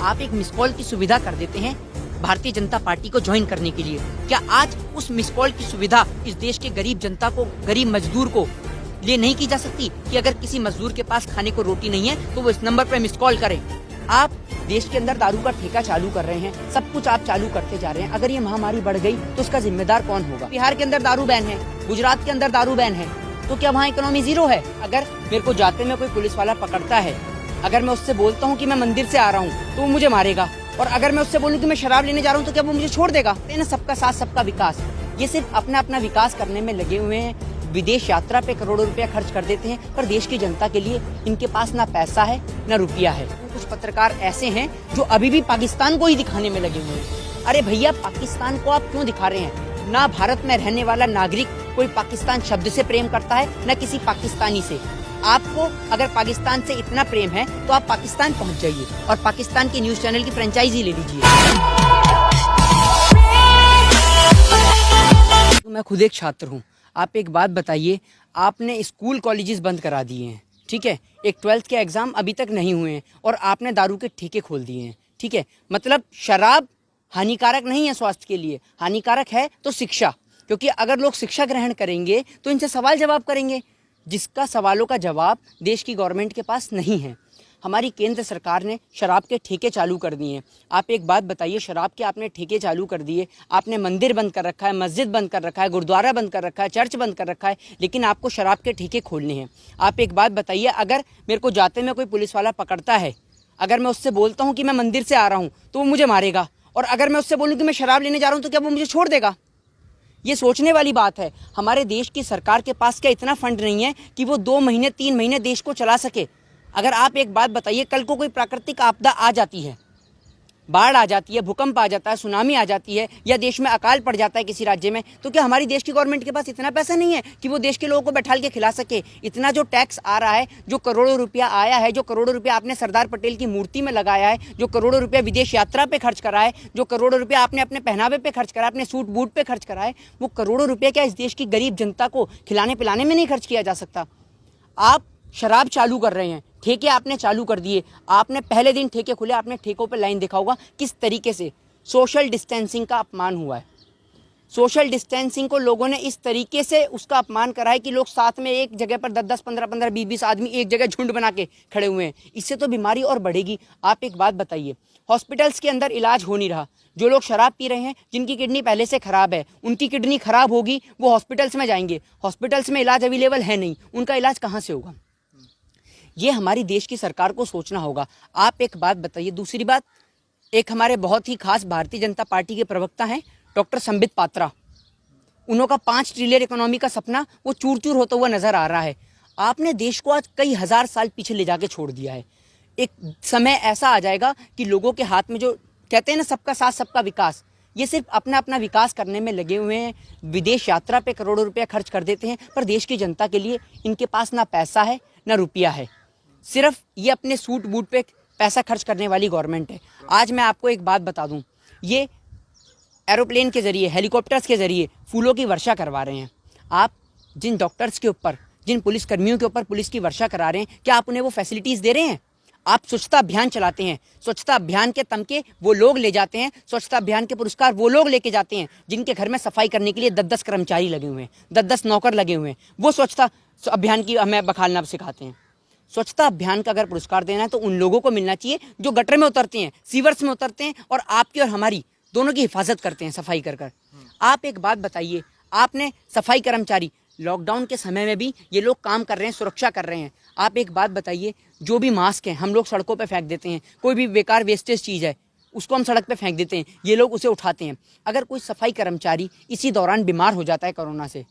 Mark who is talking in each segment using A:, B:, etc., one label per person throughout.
A: आप एक miss call की सुविधा कर देते हैं भारतीय जनता पार्टी को ज्वाइन करने के लिए, क्या आज उस मिस कॉल की सुविधा इस देश के गरीब जनता को, गरीब मजदूर को लिए नहीं की जा सकती कि अगर किसी मजदूर के पास खाने को रोटी नहीं है तो वो इस नंबर पर मिस कॉल करें। आप देश के अंदर दारू का ठेका चालू कर रहे हैं, सब कुछ आप चालू करते जा रहे हैं। अगर ये महामारी बढ़ गई तो उसका जिम्मेदार कौन होगा? बिहार के अंदर दारू बैन है, गुजरात के अंदर दारू बैन है, तो क्या वहाँ इकोनॉमी जीरो है? अगर मेरे को जाते में कोई पुलिस वाला पकड़ता है, अगर मैं उससे बोलता हूँ कि मैं मंदिर से आ रहा हूँ तो वो मुझे मारेगा, और अगर मैं उससे बोलूँ कि मैं शराब लेने जा रहा हूँ तो क्या वो मुझे छोड़ देगा? सबका साथ सबका विकास, ये सिर्फ अपना अपना विकास करने में लगे हुए हैं। विदेश यात्रा पे करोड़ों रुपया खर्च कर देते हैं, पर देश की जनता के लिए इनके पास ना पैसा है ना रुपया है। कुछ पत्रकार ऐसे हैं जो अभी भी पाकिस्तान को ही दिखाने में लगे हुए हैं। अरे भैया, पाकिस्तान को आप क्यों दिखा रहे हैं? ना भारत में रहने वाला नागरिक कोई पाकिस्तान शब्द से प्रेम करता है, न किसी पाकिस्तानी से। आपको अगर पाकिस्तान से इतना प्रेम है तो आप पाकिस्तान पहुंच जाइए और पाकिस्तान के न्यूज चैनल की फ्रेंचाइजी ले लीजिए। तो मैं खुद एक छात्र हूँ, आप एक बात बताइए, आपने स्कूल कॉलेजेस बंद करा दिए हैं, ठीक है, एक 12th के एग्जाम अभी तक नहीं हुए हैं और आपने दारू के ठेके खोल दिए हैं, ठीक है। मतलब शराब हानिकारक नहीं है स्वास्थ्य के लिए, हानिकारक है तो शिक्षा, क्योंकि अगर लोग शिक्षा ग्रहण करेंगे तो इनसे सवाल जवाब करेंगे, जिसका सवालों का जवाब देश की गवर्नमेंट के पास नहीं है। हमारी केंद्र सरकार ने शराब के ठेके चालू कर दिए हैं। आप एक बात बताइए, शराब के आपने ठेके चालू कर दिए, आपने मंदिर बंद कर रखा है, मस्जिद बंद कर रखा है, गुरुद्वारा बंद कर रखा है, चर्च बंद कर रखा है, लेकिन आपको शराब के ठेके खोलने हैं। आप एक बात बताइए, अगर मेरे को जाते में कोई पुलिस वाला पकड़ता है, अगर मैं उससे बोलता हूँ कि मैं मंदिर से आ रहा हूँ तो वो मुझे मारेगा, और अगर मैं उससे बोलूँ कि मैं शराब लेने जा रहा हूँ तो क्या वो मुझे छोड़ देगा? ये सोचने वाली बात है। हमारे देश की सरकार के पास क्या इतना फंड नहीं है कि वो 2 महीने 3 महीने देश को चला सके? अगर आप एक बात बताइए, कल को कोई प्राकृतिक आपदा आ जाती है, बाढ़ आ जाती है, भूकंप आ जाता है, सुनामी आ जाती है, या देश में अकाल पड़ जाता है किसी राज्य में, तो क्या हमारी देश की गवर्नमेंट के पास इतना पैसा नहीं है कि वो देश के लोगों को बैठाल के खिला सके? इतना जो टैक्स आ रहा है, जो करोड़ों रुपया आया है, जो करोड़ों रुपया आपने सरदार पटेल की मूर्ति में लगाया है, जो करोड़ों रुपया विदेश यात्रा पे खर्च करा है, जो करोड़ों रुपया आपने अपने पहनावे पे खर्च करा है, अपने सूट बूट पे खर्च करा है, वो करोड़ों रुपया क्या इस देश की गरीब जनता को खिलाने पिलाने में नहीं खर्च किया जा सकता? आप शराब चालू कर रहे हैं, ठेके आपने चालू कर दिए, आपने पहले दिन ठेके खुले, आपने ठेकों पे लाइन देखा होगा किस तरीके से सोशल डिस्टेंसिंग का अपमान हुआ है। सोशल डिस्टेंसिंग को लोगों ने इस तरीके से उसका अपमान करा है कि लोग साथ में एक जगह पर 10-10, 15-15, 20-20 आदमी एक जगह झुंड बना के खड़े हुए हैं। इससे तो बीमारी और बढ़ेगी। आप एक बात बताइए, हॉस्पिटल्स के अंदर इलाज हो नहीं रहा, जो लोग शराब पी रहे हैं, जिनकी किडनी पहले से खराब है, उनकी किडनी खराब होगी, वो हॉस्पिटल्स में जाएंगे, हॉस्पिटल्स में इलाज अवेलेबल है नहीं, उनका इलाज कहाँ से होगा? ये हमारी देश की सरकार को सोचना होगा। आप एक बात बताइए। दूसरी बात, एक हमारे बहुत ही खास भारतीय जनता पार्टी के प्रवक्ता हैं डॉक्टर संबित पात्रा, उनका 5 ट्रिलियन इकोनॉमी का सपना वो चूर चूर होता हुआ नजर आ रहा है। आपने देश को आज कई हजार साल पीछे ले जाके छोड़ दिया है। एक समय ऐसा आ जाएगा कि लोगों के हाथ में, जो कहते हैं ना सबका साथ सबका विकास, ये सिर्फ अपना अपना विकास करने में लगे हुए हैं। विदेश यात्रा पे करोड़ों रुपया खर्च कर देते हैं, पर देश की जनता के लिए इनके पास ना पैसा है ना रुपया है। सिर्फ ये अपने सूट बूट पे पैसा खर्च करने वाली गवर्नमेंट है। आज मैं आपको एक बात बता दूं, ये एरोप्लेन के जरिए, हेलीकॉप्टर्स के जरिए फूलों की वर्षा करवा रहे हैं। आप जिन डॉक्टर्स के ऊपर, जिन पुलिसकर्मियों के ऊपर पुलिस की वर्षा करा रहे हैं, क्या आप उन्हें वो फैसिलिटीज़ दे रहे हैं? आप स्वच्छता अभियान चलाते हैं, स्वच्छता अभियान के तमके वो लोग ले जाते हैं, स्वच्छता अभियान के पुरस्कार वो लोग लेके जाते हैं जिनके घर में सफाई करने के लिए 10-10 कर्मचारी लगे हुए हैं, 10-10 नौकर लगे हुए हैं, वो स्वच्छता अभियान की हमें बखालना सिखाते हैं। स्वच्छता अभियान का अगर पुरस्कार देना है तो उन लोगों को मिलना चाहिए जो गटर में उतरते हैं, सीवर्स में उतरते हैं और आपकी और हमारी दोनों की हिफाजत करते हैं सफाई कर कर। आप एक बात बताइए, आपने सफाई कर्मचारी, लॉकडाउन के समय में भी ये लोग काम कर रहे हैं, सुरक्षा कर रहे हैं। आप एक बात बताइए, जो भी मास्क हैं हम लोग सड़कों पे फेंक देते हैं, कोई भी बेकार वेस्टेज चीज़ है उसको हम सड़क पे फेंक देते हैं, ये लोग उसे उठाते हैं। अगर कोई सफाई कर्मचारी इसी दौरान बीमार हो जाता है कोरोना से,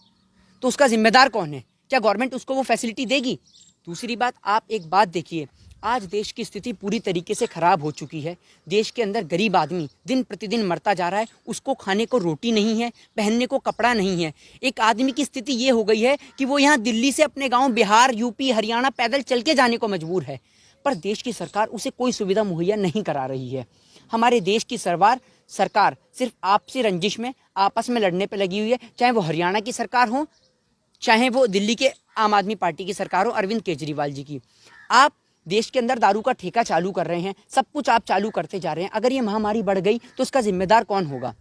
A: तो उसका जिम्मेदार कौन है? क्या गवर्नमेंट उसको वो फैसिलिटी देगी? दूसरी बात, आप एक बात देखिए, आज देश की स्थिति पूरी तरीके से खराब हो चुकी है। देश के अंदर गरीब आदमी दिन प्रतिदिन मरता जा रहा है, उसको खाने को रोटी नहीं है, पहनने को कपड़ा नहीं है। एक आदमी की स्थिति ये हो गई है कि वो यहाँ दिल्ली से अपने गांव बिहार, यूपी, हरियाणा पैदल चल के जाने को मजबूर है, पर देश की सरकार उसे कोई सुविधा मुहैया नहीं करा रही है। हमारे देश की सरकार सिर्फ आपसी रंजिश में, आपस में लड़ने पर लगी हुई है, चाहे वो हरियाणा की सरकार हो, चाहे वो दिल्ली के आम आदमी पार्टी की सरकार हो, अरविंद केजरीवाल जी की। आप देश के अंदर दारू का ठेका चालू कर रहे हैं, सब कुछ आप चालू करते जा रहे हैं। अगर ये महामारी बढ़ गई तो उसका जिम्मेदार कौन होगा?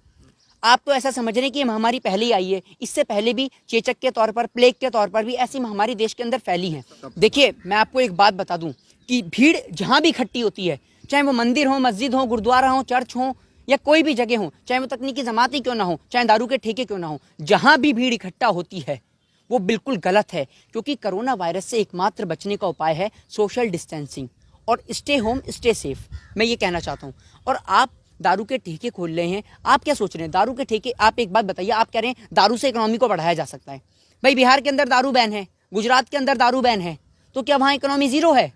A: आप तो ऐसा समझ रहे हैं कि ये महामारी पहले ही आई है। इससे पहले भी चेचक के तौर पर, प्लेग के तौर पर भी ऐसी महामारी देश के अंदर फैली है। देखिए, मैं आपको एक बात बता दूं कि भीड़ जहां भी इकट्ठी होती है, चाहे वो मंदिर हो, मस्जिद हो, गुरुद्वारा हो, चर्च हो या कोई भी जगह हो, चाहे वो तकनीकी जमात ही क्यों ना हो, चाहे दारू के ठेके क्यों ना हो, जहां भी भीड़ इकट्ठा होती है वो बिल्कुल गलत है। क्योंकि कोरोना वायरस से एकमात्र बचने का उपाय है सोशल डिस्टेंसिंग और स्टे होम स्टे सेफ। मैं ये कहना चाहता हूँ। और आप दारू के ठेके खोल रहे हैं, आप क्या सोच रहे हैं? दारू के ठेके, आप एक बात बताइए, आप कह रहे हैं दारू से इकोनॉमी को बढ़ाया जा सकता है। भाई, बिहार के अंदर दारू बैन है, गुजरात के अंदर दारू बैन है, तो क्या वहाँ इकोनॉमी जीरो है?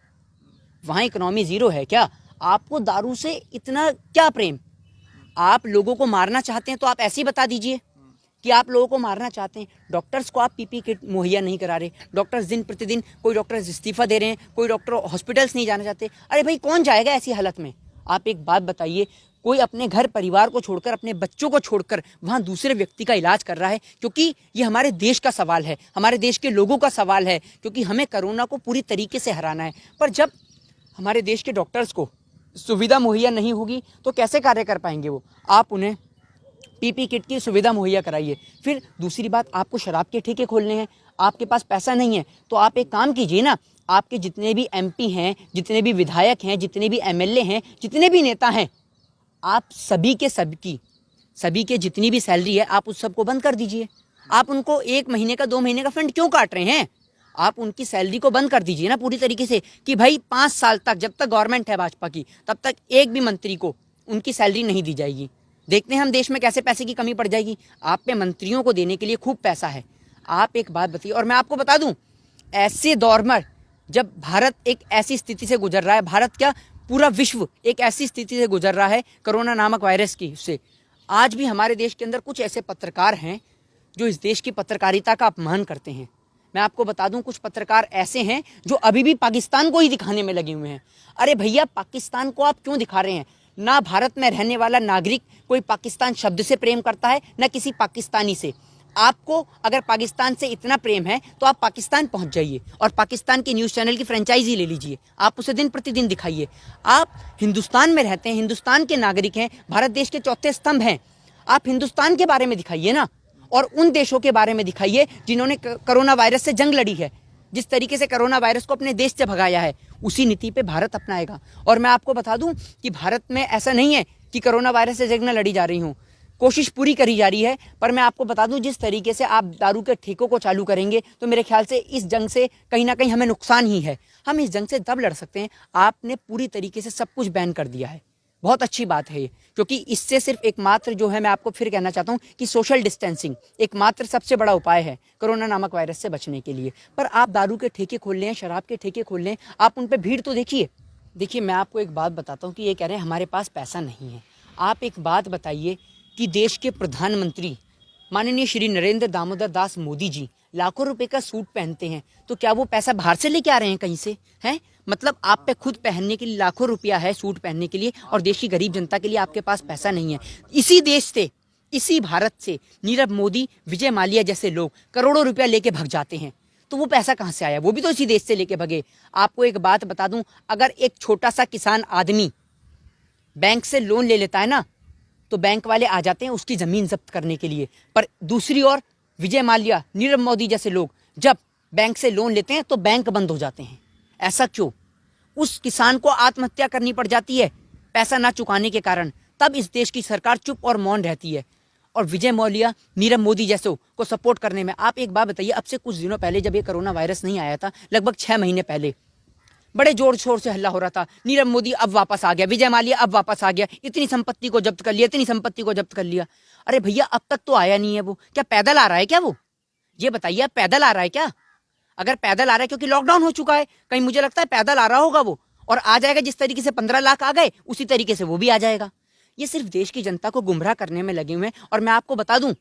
A: वहाँ इकोनॉमी जीरो है क्या? आपको दारू से इतना क्या प्रेम? आप लोगों को मारना चाहते हैं तो आप ऐसे ही बता दीजिए कि आप लोगों को मारना चाहते हैं। डॉक्टर्स को आप पीपी किट मुहैया नहीं करा रहे, डॉक्टर्स दिन प्रतिदिन, कोई डॉक्टर्स इस्तीफा दे रहे हैं, कोई डॉक्टर हॉस्पिटल्स नहीं जाना चाहते। अरे भाई, कौन जाएगा ऐसी हालत में? आप एक बात बताइए, कोई अपने घर परिवार को छोड़कर, अपने बच्चों को छोड़कर वहाँ दूसरे व्यक्ति का इलाज कर रहा है? क्योंकि ये हमारे देश का सवाल है, हमारे देश के लोगों का सवाल है, क्योंकि हमें कोरोना को पूरी तरीके से हराना है। पर जब हमारे देश के डॉक्टर्स को सुविधा मुहैया नहीं होगी तो कैसे कार्य कर पाएंगे वो? आप उन्हें पीपी किट की सुविधा मुहैया कराइए। फिर दूसरी बात, आपको शराब के ठेके खोलने हैं, आपके पास पैसा नहीं है तो आप एक काम कीजिए ना, आपके जितने भी एमपी हैं, जितने भी विधायक हैं, जितने भी एमएलए हैं, जितने भी नेता हैं, आप सभी के जितनी भी सैलरी है आप उस सबको बंद कर दीजिए। आप उनको 1 महीने का, 2 महीने का फंड क्यों काट रहे हैं? आप उनकी सैलरी को बंद कर दीजिए ना पूरी तरीके से, कि भाई 5 साल तक, जब तक गवर्नमेंट है भाजपा की, तब तक एक भी मंत्री को उनकी सैलरी नहीं दी जाएगी। देखते हैं हम देश में कैसे पैसे की कमी पड़ जाएगी। आप पे मंत्रियों को देने के लिए खूब पैसा है। आप एक बात बताइए, और मैं आपको बता दूं, ऐसे दौर में जब भारत एक ऐसी स्थिति से गुजर रहा है, भारत क्या, पूरा विश्व एक ऐसी स्थिति से गुजर रहा है कोरोना नामक वायरस की से, आज भी हमारे देश के अंदर कुछ ऐसे पत्रकार हैं जो इस देश की पत्रकारिता का अपमान करते हैं। मैं आपको बता दूं, कुछ पत्रकार ऐसे हैं जो अभी भी पाकिस्तान को ही दिखाने में लगे हुए हैं। अरे भैया, पाकिस्तान को आप क्यों दिखा रहे हैं? ना भारत में रहने वाला नागरिक कोई पाकिस्तान शब्द से प्रेम करता है, ना किसी पाकिस्तानी से। आपको अगर पाकिस्तान से इतना प्रेम है तो आप पाकिस्तान पहुंच जाइए और पाकिस्तान के न्यूज़ चैनल की फ्रेंचाइजी ले लीजिए, आप उसे दिन प्रतिदिन दिखाइए। आप हिंदुस्तान में रहते हैं, हिंदुस्तान के नागरिक हैं, भारत देश के चौथे स्तंभ हैं, आप हिंदुस्तान के बारे में दिखाइए ना, और उन देशों के बारे में दिखाइए जिन्होंने कोरोना वायरस से जंग लड़ी है। जिस तरीके से कोरोना वायरस को अपने देश से भगाया है, उसी नीति पे भारत अपनाएगा। और मैं आपको बता दूं कि भारत में ऐसा नहीं है कि कोरोना वायरस से जंग न लड़ी जा रही हूँ, कोशिश पूरी करी जा रही है। पर मैं आपको बता दूं, जिस तरीके से आप दारू के ठेकों को चालू करेंगे तो मेरे ख्याल से इस जंग से कहीं ना कहीं हमें नुकसान ही है। हम इस जंग से तब लड़ सकते हैं, आपने पूरी तरीके से सब कुछ बैन कर दिया है। बहुत अच्छी बात है ये, क्योंकि इससे सिर्फ एकमात्र जो है, मैं आपको फिर कहना चाहता हूँ कि सोशल डिस्टेंसिंग एकमात्र सबसे बड़ा उपाय है कोरोना नामक वायरस से बचने के लिए। पर आप दारू के ठेके खोल लें, शराब के ठेके खोल लें, आप उन पर भीड़ तो देखिए। देखिए, मैं आपको एक बात बताता हूँ कि ये कह रहे हैं हमारे पास पैसा नहीं है। आप एक बात बताइए कि देश के प्रधानमंत्री माननीय श्री नरेंद्र दामोदर दास मोदी जी लाखों रुपए का सूट पहनते हैं, तो क्या वो पैसा बाहर से लेके आ रहे हैं कहीं से? हैं? मतलब आप पे खुद पहनने के लिए लाखों रुपया है, सूट पहनने के लिए, और देश की गरीब जनता के लिए आपके पास पैसा नहीं है। इसी देश से, इसी भारत से नीरव मोदी, विजय माल्या जैसे लोग करोड़ों रुपया लेके भग जाते हैं, तो वो पैसा कहाँ से आया? वो भी तो इसी देश से लेके भगे। आपको एक बात बता दूं, अगर एक छोटा सा किसान आदमी बैंक से लोन ले लेता है ना, तो बैंक वाले आ जाते हैं उसकी जमीन जब्त करने के लिए। पर दूसरी ओर विजय माल्या, नीरव मोदी जैसे लोग जब बैंक से लोन लेते हैं तो बैंक बंद हो जाते हैं। ऐसा क्यों? उस किसान को आत्महत्या करनी पड़ जाती है पैसा ना चुकाने के कारण, तब इस देश की सरकार चुप और मौन रहती है। और विजय माल्या, नीरव मोदी जैसों को सपोर्ट करने में, आप एक बात बताइए, अब से कुछ दिनों पहले जब ये कोरोना वायरस नहीं आया था, लगभग 6 महीने पहले, बड़े जोर शोर से हल्ला हो रहा था, नीरव मोदी अब वापस आ गया, विजय माल्या अब वापस आ गया, इतनी संपत्ति को जब्त कर लिया, इतनी संपत्ति को जब्त कर लिया। अरे भैया, अब तक तो आया नहीं है वो। क्या पैदल आ रहा है क्या वो? ये बताइए, पैदल आ रहा है क्या? अगर पैदल आ रहा है, क्योंकि लॉकडाउन हो चुका है, कहीं मुझे लगता है पैदल आ रहा होगा वो, और आ जाएगा। जिस तरीके से 15 लाख आ गए, उसी तरीके से वो भी आ जाएगा। ये सिर्फ देश की जनता को गुमराह करने में लगे हुए हैं। और मैं आपको बता दूं,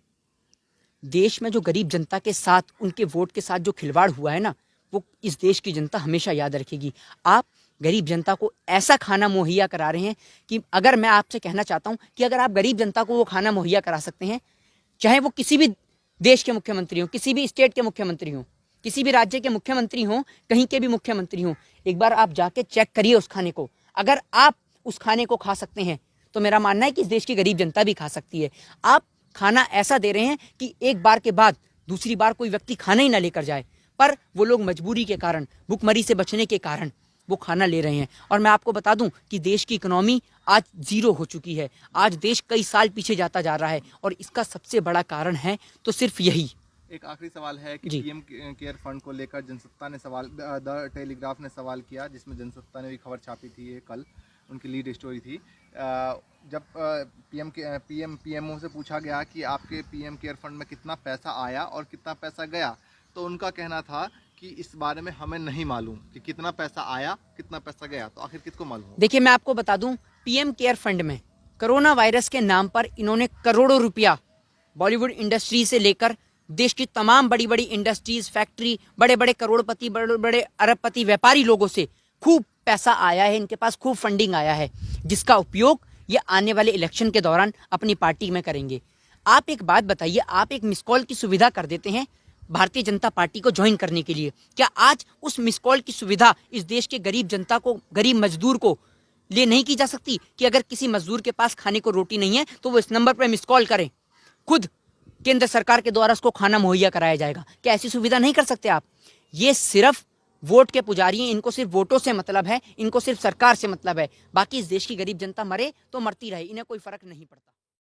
A: देश में जो गरीब जनता के साथ, उनके वोट के साथ जो खिलवाड़ हुआ है ना, वो इस देश की जनता हमेशा याद रखेगी। आप गरीब जनता को ऐसा खाना मुहैया करा रहे हैं कि अगर मैं आपसे कहना चाहता हूं कि अगर आप गरीब जनता को वो खाना मुहैया करा सकते हैं, चाहे वो किसी भी देश के मुख्यमंत्री हो, किसी भी स्टेट के मुख्यमंत्री हो, किसी भी राज्य के मुख्यमंत्री हों, कहीं के भी मुख्यमंत्री हों, एक बार आप जाके चेक करिए उस खाने को। अगर आप उस खाने को खा सकते हैं तो मेरा मानना है कि इस देश की गरीब जनता भी खा सकती है। आप खाना ऐसा दे रहे हैं कि एक बार के बाद दूसरी बार कोई व्यक्ति खाना ही ना लेकर जाए, पर वो लोग मजबूरी के कारण, भुखमरी से बचने के कारण वो खाना ले रहे हैं। और मैं आपको बता दूं कि देश की इकोनॉमी आज जीरो हो चुकी है। आज देश कई साल पीछे जाता जा रहा है और इसका सबसे बड़ा कारण है तो सिर्फ यही।
B: एक आखिरी सवाल है कि
A: जी।
B: पीएम केयर फंड को लेकर जनसत्ता ने सवाल, द टेलीग्राफ ने सवाल किया, जिसमें जनसत्ता ने भी खबर छापी थी, ये कल उनकी लीड स्टोरी थी। जब पीएमओ से पूछा गया कि आपके पीएम केयर फंड में कितना पैसा आया और कितना पैसा गया, तो उनका कहना था कि इस बारे में हमें नहीं मालूम कि कितना पैसा आया कितना पैसा गया। तो आखिर किसको मालूम?
A: देखिए, मैं आपको बता दूं, पीएम केयर फंड में कोरोना वायरस के नाम पर इन्होंने करोड़ों रुपया बॉलीवुड इंडस्ट्री से लेकर देश की तमाम बड़ी बड़ी इंडस्ट्रीज, फैक्ट्री, बड़े बड़े करोड़पति, बड़े बड़े अरबपति व्यापारी लोगों से खूब पैसा आया है, इनके पास खूब फंडिंग आया है, जिसका उपयोग ये आने वाले इलेक्शन के दौरान अपनी पार्टी में करेंगे। आप एक बात बताइए, आप एक मिस कॉल की सुविधा कर देते हैं भारतीय जनता पार्टी को ज्वाइन करने के लिए, क्या आज उस मिस कॉल की सुविधा इस देश के गरीब जनता को, गरीब मजदूर को ले नहीं की जा सकती कि अगर किसी मजदूर के पास खाने को रोटी नहीं है तो वो इस नंबर पर मिस कॉल करें, खुद केंद्र सरकार के द्वारा उसको खाना मुहैया कराया जाएगा? क्या ऐसी सुविधा नहीं कर सकते आप? ये सिर्फ वोट के पुजारी हैं, इनको सिर्फ वोटों से मतलब है, इनको सिर्फ सरकार से मतलब है। बाकी इस देश की गरीब जनता मरे तो मरती रहे, इन्हें कोई फर्क नहीं पड़ता।